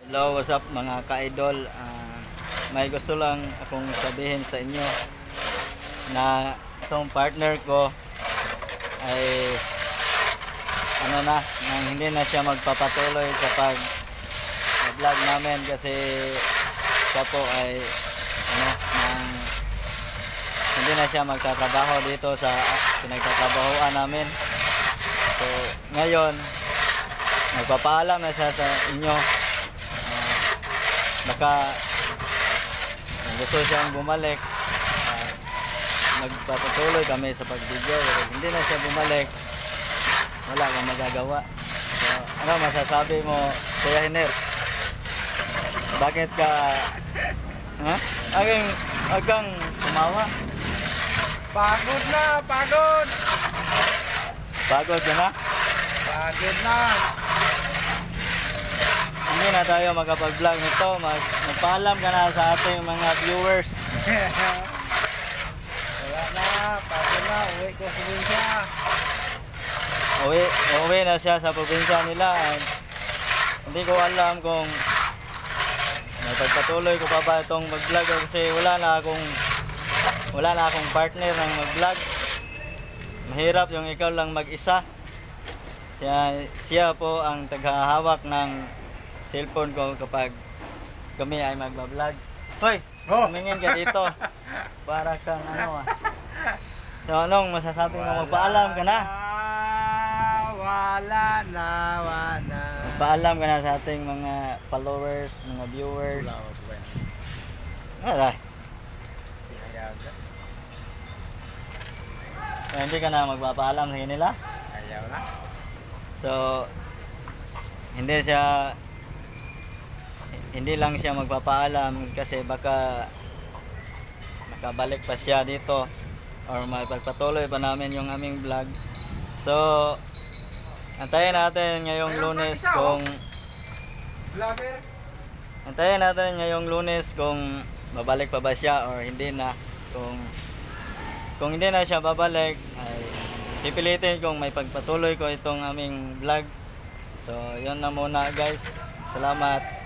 Hello, what's up mga ka-idol? May gusto lang akong sabihin sa inyo na itong partner ko ay nang hindi na siya magpapatuloy sa pag-vlog namin kasi siya po ay hindi na siya magtatrabaho dito sa pinagtatrabahoan namin. So ngayon nagpapaalam na siya sa inyo. Baka gusto siyang bumalik, magpapatuloy kami sa pag-video. Hindi na siya bumalik, wala kang magagawa. So, ano masasabi mo, Kuya Hiner? Bakit ka Huwag kang tumawa. Pagod na, pagod. Pagod ka na? Pagod na. Hindi na tayo makapag-vlog nito. Magpaalam ka na sa ating mga viewers. Wala na, pagod na. Uwi ko sa probinsya. Uwi na siya sa probinsya nila. Hindi ko alam kung magpatuloy ko pa ba itong mag-vlog kasi wala na akong partner ng mag-vlog. Mahirap yung ikaw lang mag-isa. Siya po ang taghahawak ng cellphone ko kapag kami ay magbablog. Hoy! Tumingin ka dito. Para kang So anong masasabi mo? Magpaalam ka na? Wala na. Magpaalam ka na sa ating mga followers, mga viewers. Wala. Hindi ka na magpapaalam sa kanila? Ayaw na. So hindi lang siya magpapaalam kasi baka makabalik pa siya dito or magpatuloy pa namin yung aming vlog. So antayin natin ngayong Lunes kung babalik pa ba siya or hindi na. Kung hindi na siya babalik ay pipilitin kung may pagpatuloy ko itong aming vlog. So yun na muna guys. Salamat.